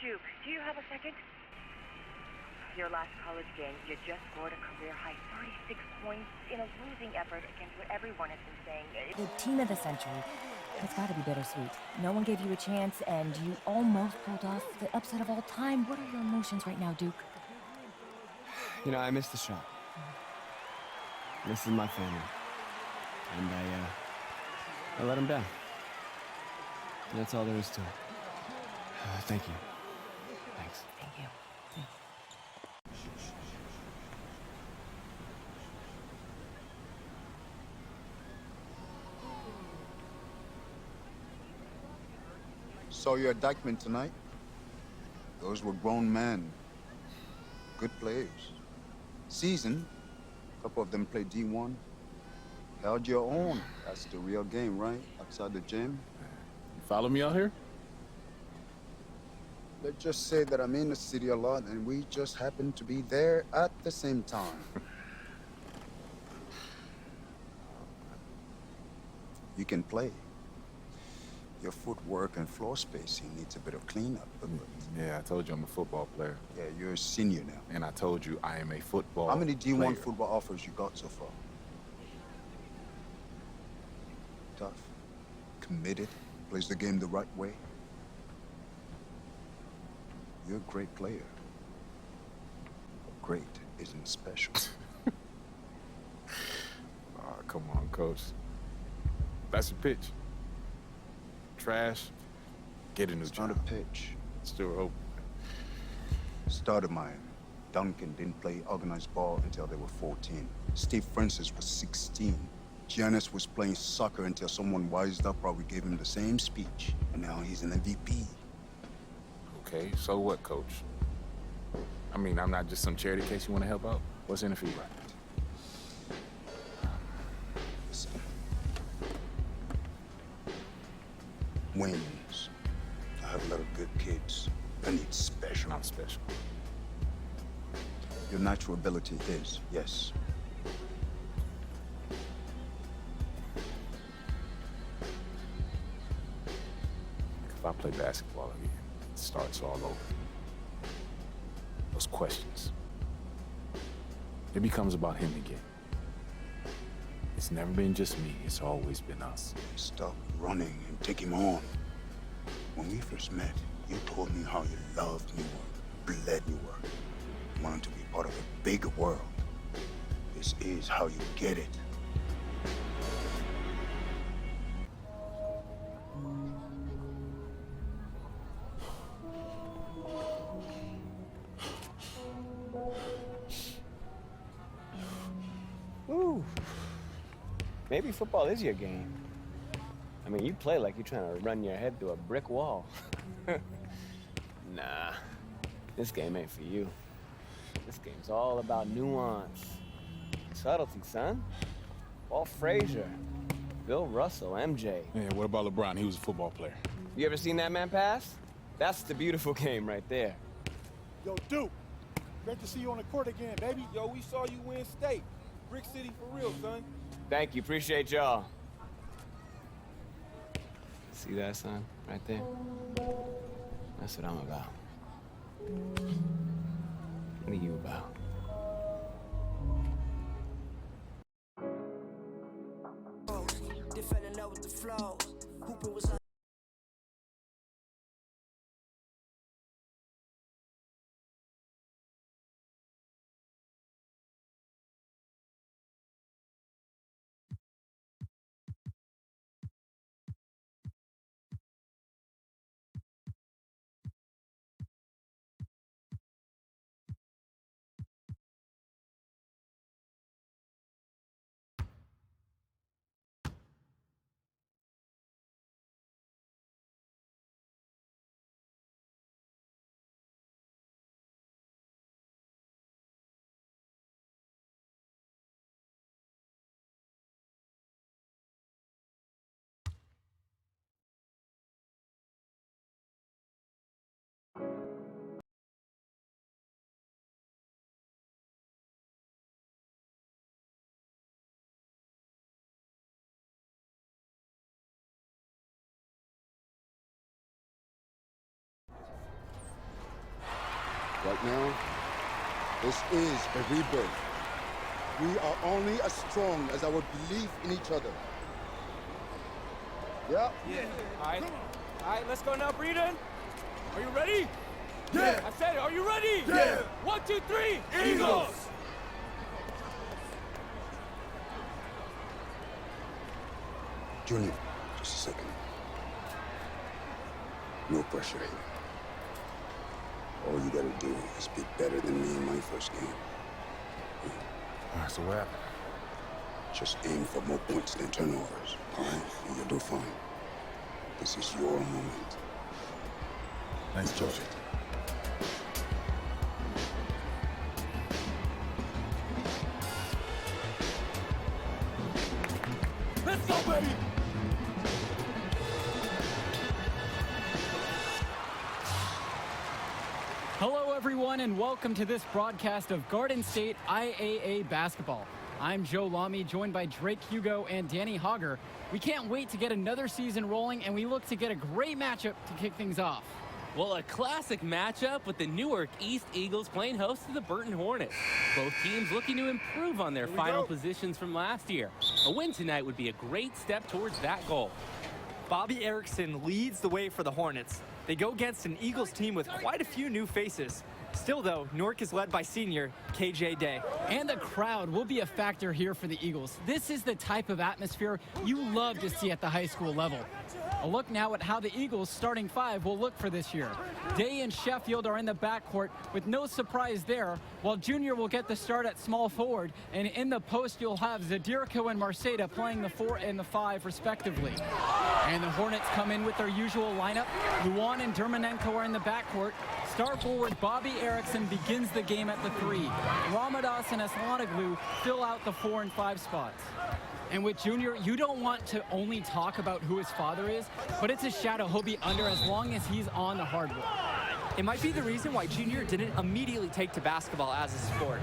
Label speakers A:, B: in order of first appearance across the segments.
A: Duke, do you have a second? Your last college game, you just scored a career-high 36 points in a losing effort against what everyone has been saying.
B: The team of the century. It's gotta be bittersweet. No one gave you a chance, and you almost pulled off the upset of all time. What are your emotions right now, Duke?
C: You know, I missed the shot. This is my family. And I let them down. And that's all there is to it. Thank you. Thanks.
B: Thank you. Thanks.
D: Saw you at Dykeman tonight. Those were grown men. Good players. Seasoned. A couple of them played D1. Held your own. That's the real game, right? Outside the gym.
E: You follow me out here?
D: Let's just say that I'm in the city a lot, and we just happen to be there at the same time. You can play. Your footwork and floor spacing needs a bit of cleanup, but...
E: Yeah, I told you I'm a football player.
D: Yeah, you're a senior now.
E: And I told you I am a football
D: How many D1
E: player.
D: football offers you got so far? Tough. Committed. Plays the game the right way. You're a great player. Great isn't special.
E: Oh, come on, coach. That's a pitch. Trash. Get a new
D: It's
E: job.
D: not a pitch.
E: Still open.
D: Started mine. Duncan didn't play organized ball until they were 14. Steve Francis was 16. Giannis was playing soccer until someone wised up, probably gave him the same speech. And now he's an MVP.
E: Okay, so what, coach? I mean, I'm not just some charity case you want to help out. What's in it for you?
D: Listen. Wins. I have a lot of good kids. I need special.
E: Not special.
D: Your natural ability is, yes.
E: If I play basketball again, it starts all over. Those questions. It becomes about him again. It's never been just me, it's always been us.
D: Stop running and take him on. When we first met, you told me how you loved New York, bled New York. You wanted to be part of a bigger world. This is how you get it.
C: Ooh. Maybe football is your game. I mean, you play like you're trying to run your head through a brick wall. Nah, this game ain't for you. This game's all about nuance. Subtlety, son. Walt Frazier, Bill Russell, MJ.
E: Yeah, what about LeBron? He was a football player.
C: You ever seen that man pass? That's the beautiful game right there.
F: Yo, Duke, great to see you on the court again, baby. Yo, we saw you win state. Brick City for real, son.
C: Thank you, appreciate y'all. See that, son? Right there? That's what I'm about. What are you about?
G: Defending up with the flow. Hooper was
D: Right now, this is a rebirth. We are only as strong as our belief in each other. Yeah?
H: Yeah. All right, let's go now, Breeden. Are you ready? Yeah. I said, are you ready? Yeah. 1, 2, 3, Eagles!
D: Junior, just a second. No pressure here. All you gotta do is be better than me in my first game.
E: All right, so what happened?
D: Just aim for more points than turnovers, all right? And you'll do fine. This is your moment.
E: Nice job.
H: Let's go, baby!
I: Hello, everyone, and welcome to this broadcast of Garden State IAA basketball. I'm Joe Lamy, joined by Drake Hugo and Danny Hogger. We can't wait to get another season rolling, and we look to get a great matchup to kick things off.
J: Well, a classic matchup with the Newark East Eagles playing host to the Burton Hornets. Both teams looking to improve on their final positions from last year. A win tonight would be a great step towards that goal.
K: Bobby Erickson leads the way for the Hornets. They go against an Eagles team with quite a few new faces. Still, though, Newark is led by senior KJ Day.
I: And the crowd will be a factor here for the Eagles. This is the type of atmosphere you love to see at the high school level. A look now at how the Eagles' starting five will look for this year. Day and Sheffield are in the backcourt with no surprise there, while Junior will get the start at small forward, and in the post you'll have Zadirko and Marceda playing the 4 and the 5 respectively. And the Hornets come in with their usual lineup. Luan and Dermanenko are in the backcourt. Star forward Bobby Erickson begins the game at the 3. Ramadas and Aslanoglu fill out the 4 and 5 spots. And with Junior, you don't want to only talk about who his father is, but it's a shadow he'll be under as long as he's on the hardwood.
K: It might be the reason why Junior didn't immediately take to basketball as a sport,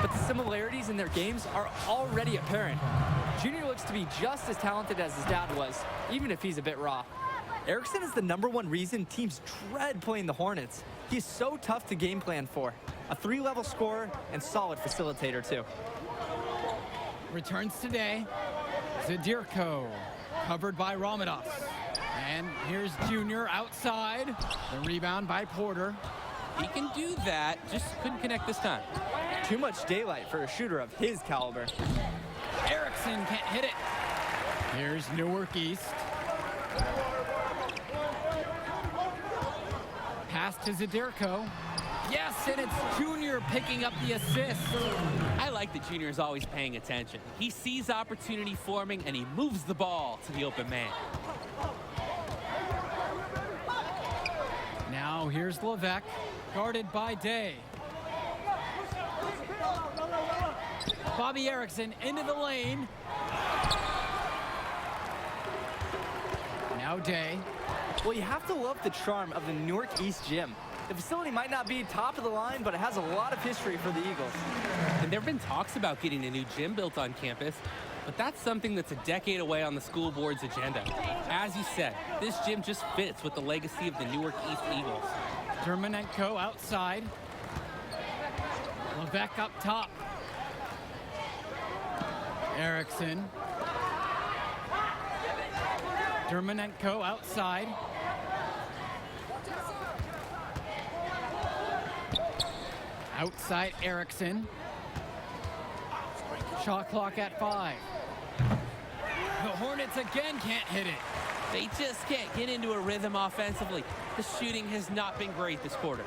K: but the similarities in their games are already apparent. Junior looks to be just as talented as his dad was, even if he's a bit raw. Erickson is the #1 reason teams dread playing the Hornets. He's so tough to game plan for. A 3-level scorer and solid facilitator too.
I: Returns today, Zadirko, covered by Ramadas. And here's Junior outside, the rebound by Porter.
J: He can do that, just couldn't connect this time.
K: Too much daylight for a shooter of his caliber.
I: Erickson can't hit it. Here's Newark East. Pass to Zadirko. Yes, and it's Junior picking up the assist.
J: I like that Junior is always paying attention. He sees opportunity forming and he moves the ball to the open man.
I: Now here's Levesque, guarded by Day. Bobby Erickson into the lane. Now Day.
K: Well, you have to love the charm of the Newark East gym. The facility might not be top of the line, but it has a lot of history for the Eagles.
J: And there have been talks about getting a new gym built on campus, but that's something that's a decade away on the school board's agenda. As you said, this gym just fits with the legacy of the Newark East Eagles.
I: Dermanenko outside. Levesque up top. Erickson. Dermanenko outside. Outside Erickson. Shot clock at 5. The Hornets again can't hit it.
J: They just can't get into a rhythm offensively. The shooting has not been great this quarter.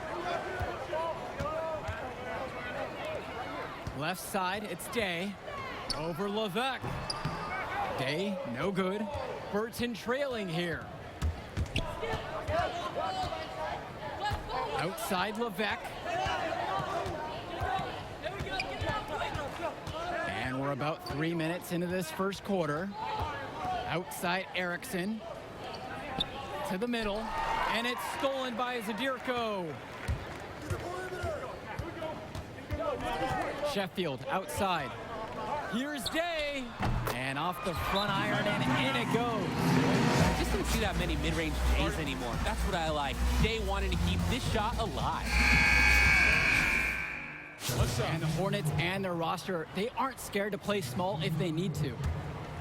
I: Left side, it's Day. Over Levesque. Day, no good. Burton trailing here. Outside Levesque. And we're about 3 minutes into this first quarter. Outside Erickson. To the middle. And it's stolen by Zadirko. Sheffield outside. Here's Day. And off the front iron and in it goes.
J: I just don't see that many mid-range Days anymore. That's what I like. Day wanting to keep this shot alive.
I: And the Hornets and their roster, they aren't scared to play small if they need to.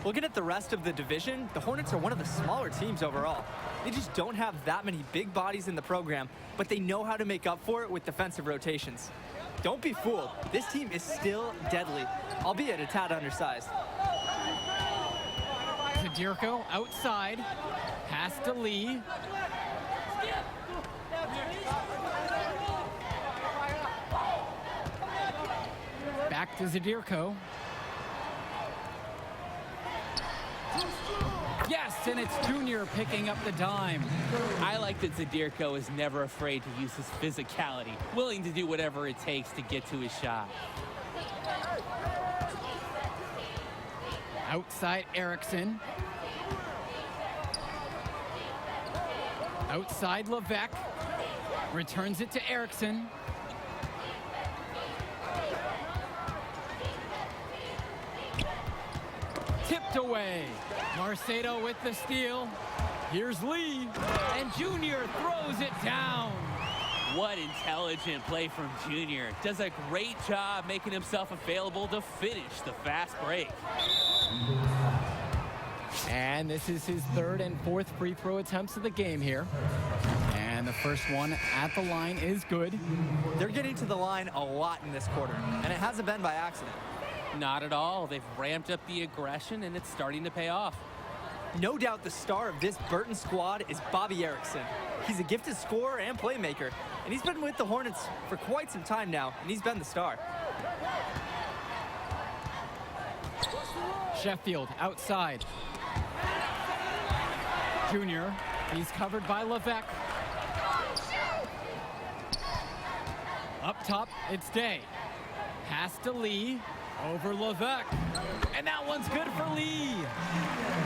K: Looking at the rest of the division, the Hornets are one of the smaller teams overall. They just don't have that many big bodies in the program, but they know how to make up for it with defensive rotations. Don't be fooled. This team is still deadly, albeit a tad undersized.
I: Zadirko outside. Pass to Lee. Back to Zadirko. Yes, and it's Junior picking up the dime.
J: I like that Zadirko is never afraid to use his physicality, willing to do whatever it takes to get to his shot.
I: Outside Erickson. Outside Levesque. Returns it to Erickson. Tipped away. Marcedo with the steal. Here's Lee. And Junior throws it down.
J: What intelligent play from Junior. Does a great job making himself available to finish the fast break.
I: And this is his third and fourth free throw attempts of the game here. And the first one at the line is good.
K: They're getting to the line a lot in this quarter, and it hasn't been by accident.
J: Not at all. They've ramped up the aggression, and it's starting to pay off.
K: No doubt the star of this Burton squad is Bobby Erickson. He's a gifted scorer and playmaker, and he's been with the Hornets for quite some time now, and he's been the star.
I: Sheffield outside. Junior, he's covered by Levesque. Up top, it's Day. Pass to Lee, over Levesque. And that one's good for Lee.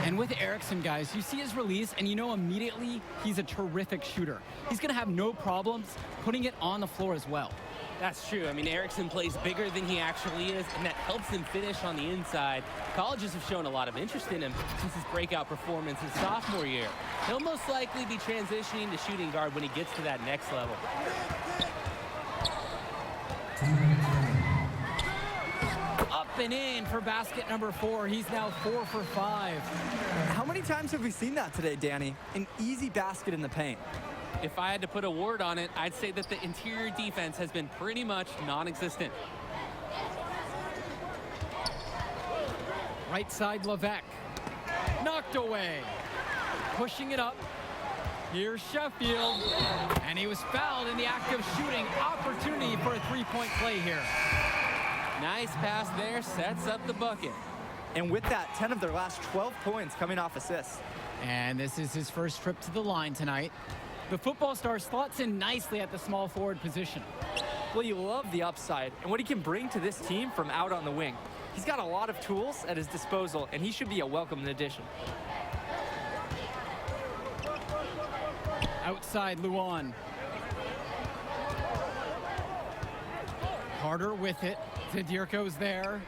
I: And with Erickson, guys, you see his release, and you know immediately he's a terrific shooter. He's going to have no problems putting it on the floor as well.
J: That's true. I mean, Erickson plays bigger than he actually is, and that helps him finish on the inside. Colleges have shown a lot of interest in him since his breakout performance his sophomore year. He'll most likely be transitioning to shooting guard when he gets to that next level.
I: Up and in for basket number 4. He's now 4 for 5.
K: How many times have we seen that today, Danny? An easy basket in the paint.
J: If I had to put a word on it, I'd say that the interior defense has been pretty much non-existent.
I: Right side Levesque. Knocked away. Pushing it up. Here's Sheffield. And he was fouled in the act of shooting. Opportunity for a three-point play here.
J: Nice pass there, sets up the bucket.
K: And with that, 10 of their last 12 points coming off assists.
I: And this is his first trip to the line tonight. The football star slots in nicely at the small forward position.
K: Well, you love the upside and what he can bring to this team from out on the wing. He's got a lot of tools at his disposal, and he should be a welcome addition.
I: Outside Luan. Carter with it. Zadirko's there.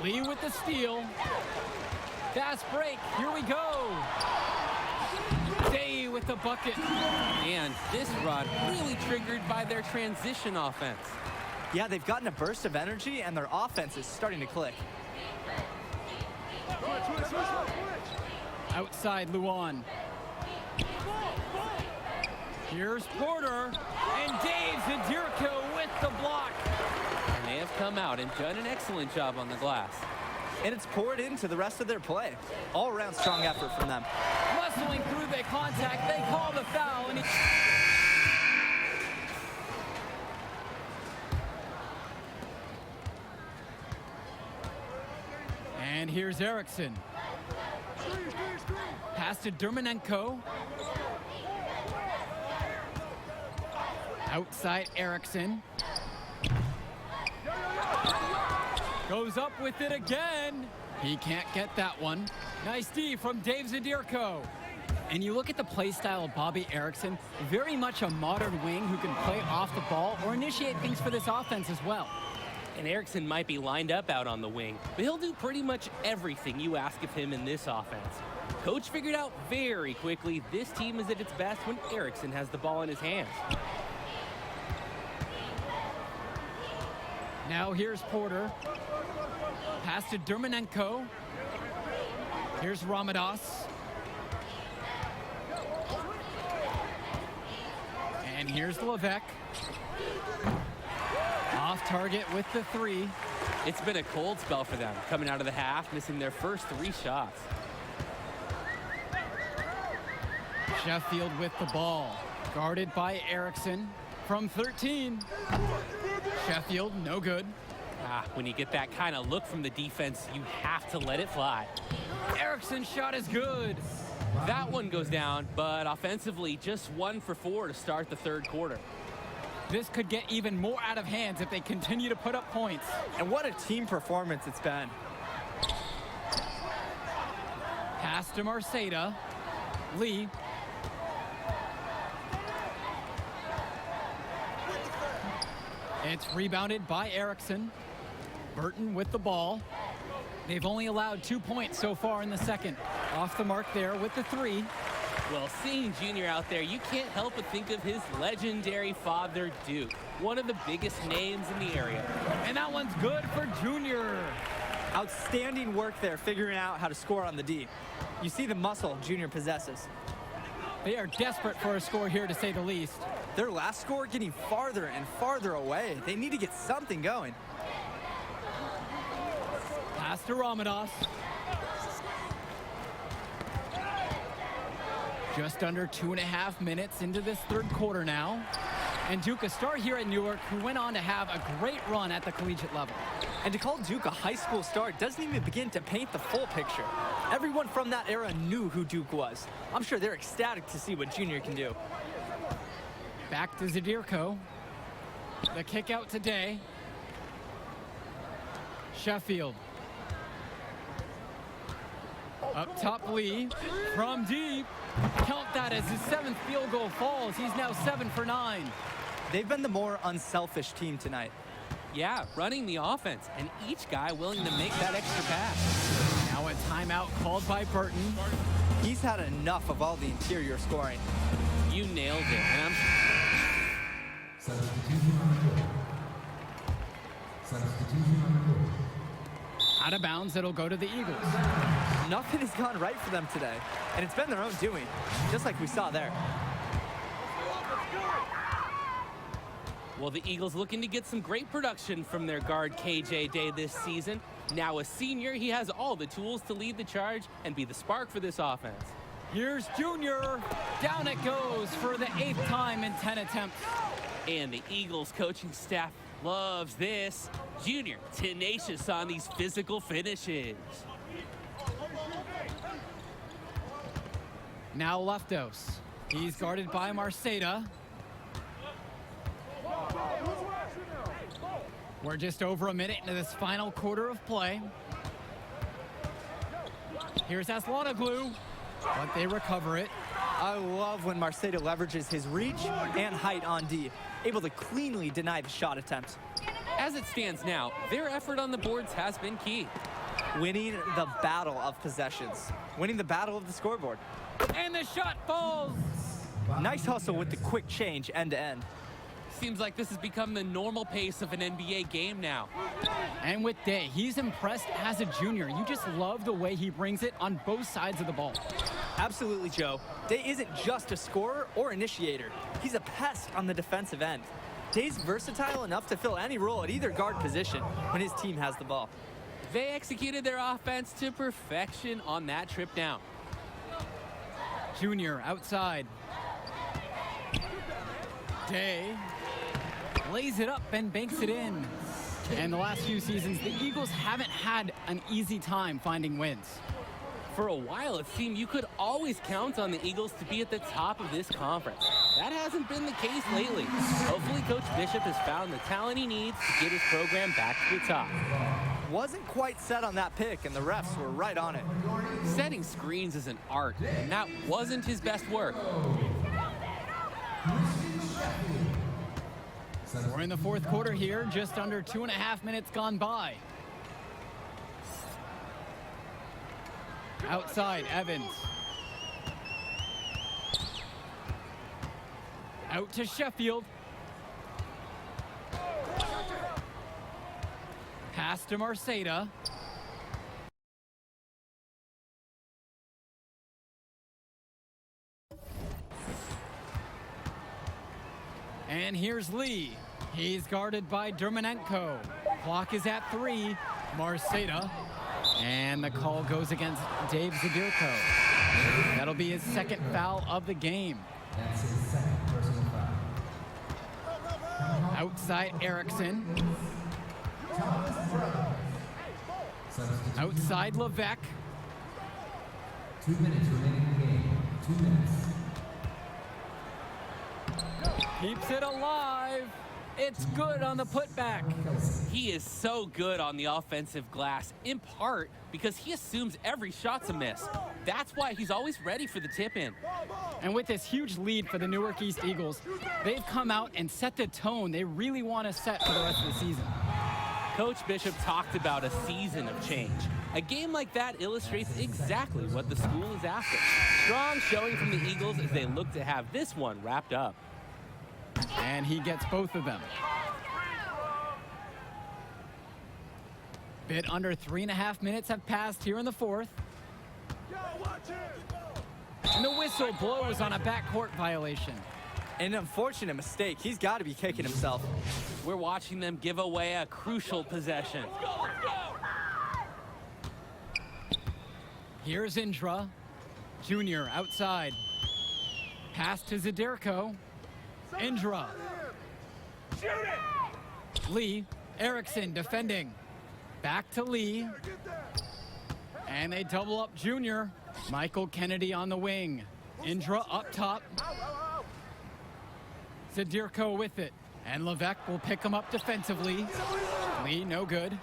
I: Lee with the steal. Fast break. Here we go. Day with the bucket.
J: And this run really triggered by their transition offense.
K: Yeah, they've gotten a burst of energy, and their offense is starting to click.
I: Outside Luan. Here's Porter. And Dave Zadirko with the block.
J: And they have come out and done an excellent job on the glass.
K: And it's poured into the rest of their play. All-around strong effort from them.
I: Muscling through the contact, they call the foul. And And here's Erickson. Pass to Dermanenko. Outside Erickson. Goes up with it again. He can't get that one. Nice D from Dave Zadirko. And you look at the play style of Bobby Erickson, very much a modern wing who can play off the ball or initiate things for this offense as well.
J: And Erickson might be lined up out on the wing, but he'll do pretty much everything you ask of him in this offense. Coach figured out very quickly this team is at its best when Erickson has the ball in his hands.
I: Now here's Porter. Pass to Dermanenko. Here's Ramadas. And here's Levesque. Off target with the three.
J: It's been a cold spell for them, coming out of the half, missing their first 3 shots.
I: Sheffield with the ball. Guarded by Erickson from 13. Sheffield, no good.
J: When you get that kind of look from the defense, you have to let it fly.
I: Erickson's shot is good.
J: That one goes down, but offensively, just 1 for 4 to start the third quarter.
I: This could get even more out of hands if they continue to put up points.
K: And what a team performance it's been.
I: Pass to Marceda. Lee. It's rebounded by Erickson. Burton with the ball. They've only allowed 2 points so far in the second. Off the mark there with the three.
J: Well, seeing Junior out there, you can't help but think of his legendary father, Duke, one of the biggest names in the area.
I: And that one's good for Junior.
K: Outstanding work there figuring out how to score on the D. You see the muscle Junior possesses.
I: They are desperate for a score here, to say the least.
K: Their last score getting farther and farther away. They need to get something going.
I: Pass to Ramadas. Just under 2.5 minutes into this third quarter now. And Duke, a star here at Newark, who went on to have a great run at the collegiate level.
K: And to call Duke a high school star doesn't even begin to paint the full picture. Everyone from that era knew who Duke was. I'm sure they're ecstatic to see what Junior can do.
I: Back to Zadirko. The kick out today. Sheffield. Up top, Lee. From deep. Count that as his 7th field goal falls. He's now 7 for 9.
K: They've been the more unselfish team tonight.
J: Yeah, running the offense, and each guy willing to make that extra pass.
I: Now a timeout called by Burton.
K: He's had enough of all the interior scoring.
J: You nailed it, and I'm...
I: Out of bounds, it'll go to the Eagles.
K: Nothing has gone right for them today, and it's been their own doing, just like we saw there.
J: Well, the Eagles looking to get some great production from their guard KJ Day this season. Now a senior, he has all the tools to lead the charge and be the spark for this offense.
I: Here's Junior. Down it goes for the 8th time in 10 attempts.
J: And the Eagles coaching staff loves this. Junior, tenacious on these physical finishes.
I: Now Leftos. He's guarded by Marceda. We're just over a minute into this final quarter of play. Here's Aslanoglu, but they recover it.
K: I love when Marceda leverages his reach and height on D, able to cleanly deny the shot attempt.
J: As it stands now, their effort on the boards has been key.
K: Winning the battle of possessions, winning the battle of the scoreboard.
I: And the shot falls.
K: Nice hustle with the quick change end to end.
J: Seems like this has become the normal pace of an NBA game now.
I: And with Day, he's impressed as a junior. You just love the way he brings it on both sides of the ball.
K: Absolutely, Joe. Day isn't just a scorer or initiator. He's a pest on the defensive end. Day's versatile enough to fill any role at either guard position when his team has the ball.
J: They executed their offense to perfection on that trip down.
I: Junior outside. Day lays it up and banks it in. And the last few seasons, the Eagles haven't had an easy time finding wins.
J: For a while, it seemed you could always count on the Eagles to be at the top of this conference. That hasn't been the case lately. Hopefully, Coach Bishop has found the talent he needs to get his program back to the top.
K: Wasn't quite set on that pick, and the refs were right on it.
J: Setting screens is an art, and that wasn't his best work.
I: We're in the fourth quarter here, just under 2.5 minutes gone by. Outside, Evans. Out to Sheffield. Pass to Marceda. And here's Lee. He's guarded by Dermanenko. Clock is at 3. Marceda. And the call goes against Dave Zadirko. That'll be his second foul of the game.
L: That's his second personal foul.
I: Outside Erickson. Outside Levesque.
L: 2 minutes remaining in the game. 2 minutes.
I: Keeps it alive. It's good on the putback.
J: He is so good on the offensive glass, in part because he assumes every shot's a miss. That's why he's always ready for the tip-in.
I: And with this huge lead for the Newark East Eagles, they've come out and set the tone they really want to set for the rest of the season.
J: Coach Bishop talked about a season of change. A game like that illustrates exactly what the school is after. Strong showing from the Eagles as they look to have this one wrapped up.
I: And he gets both of them. Bit under 3.5 minutes have passed here in the fourth. And the whistle blows on a backcourt violation.
K: An unfortunate mistake. He's got to be kicking himself.
J: We're watching them give away a crucial possession.
I: Here's Indra. Junior outside. Pass to Zadirko. Indra. Lee. Erickson defending. Back to Lee. And they double up Junior. Michael Kennedy on the wing. Indra up top. Zadirko with it. And Levesque will pick him up defensively. Lee, no good.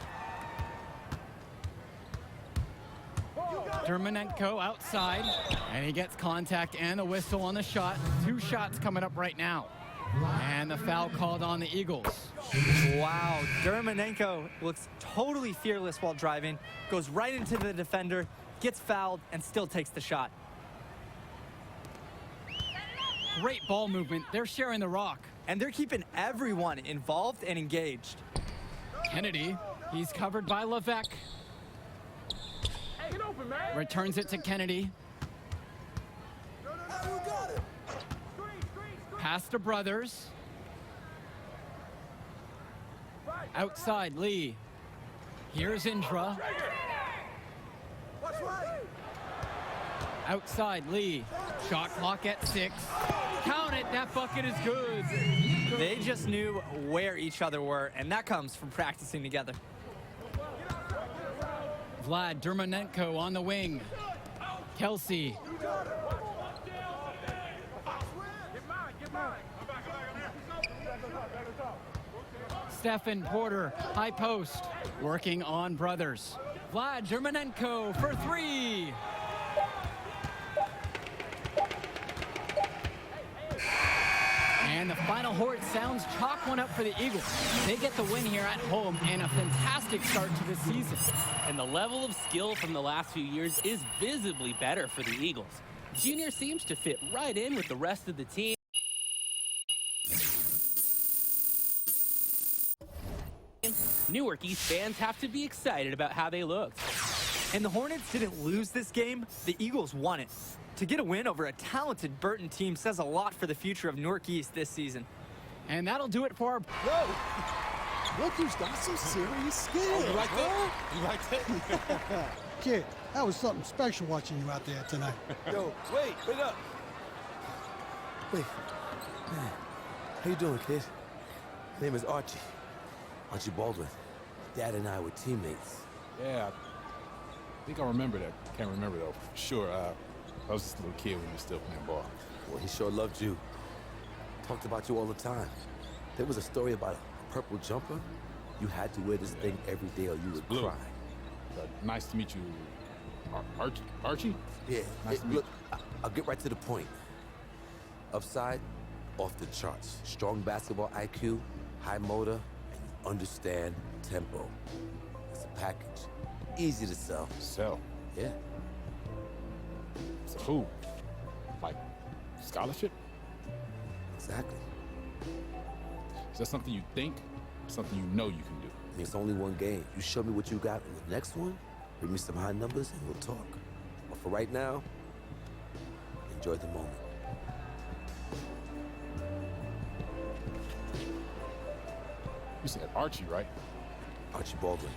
I: Dermanenko outside. And he gets contact and a whistle on the shot. 2 shots coming up right now. And the foul called on the Eagles.
K: Wow, Dermanenko looks totally fearless while driving, goes right into the defender, gets fouled, and still takes the shot.
I: Great ball movement. They're sharing the rock.
K: And they're keeping everyone involved and engaged.
I: Kennedy, he's covered by Levesque. Returns it to Kennedy. Pass to Brothers. Outside, Lee. Here's Indra. Outside, Lee. Shot clock at 6. Count it, that bucket is good.
K: They just knew where each other were, and that comes from practicing together.
I: Vlad Dermanenko on the wing. Kelsey. Stephen Porter, high post, working on Brothers. Vlad Dermanenko for 3. And the final horn sounds chalk one up for the Eagles. They get the win here at home and a fantastic start to the season.
J: And the level of skill from the last few years is visibly better for the Eagles. Junior seems to fit right in with the rest of the team. Newark East fans have to be excited about how they looked.
K: And the Hornets didn't lose this game, the Eagles won it. To get a win over a talented Burton team says a lot for the future of Newark East this season.
I: And that'll do it for our...
F: Whoa! Look who's got some serious skill.
H: Oh, you like that? You like that?
M: Kid, that was something special watching you out there tonight.
H: Yo, wait up.
N: Wait. Man, how you doing, kid? My name is Archie. Archie Baldwin. Dad and I were teammates.
E: Yeah, I think I remember that. Can't remember, though. Sure, I was just a little kid when you were still playing ball.
N: Well, he sure loved you. Talked about you all the time. There was a story about a purple jumper. You had to wear this thing every day or you would
E: Blue.
N: cry.
E: Nice to meet you, Archie?
N: Yeah.
E: Nice to meet
N: Look, I'll get right to the point. Upside, off the charts. Strong basketball IQ, high motor, and you understand tempo. It's a package. Easy to sell.
E: Sell?
N: Yeah.
E: So who? Like, scholarship?
N: Exactly.
E: Is that something you think? Something you know you can do?
N: I mean, it's only one game. You show me what you got in the next one, bring me some high numbers, and we'll talk. But for right now, enjoy the moment.
E: You said Archie, right?
N: Archie Baldwin.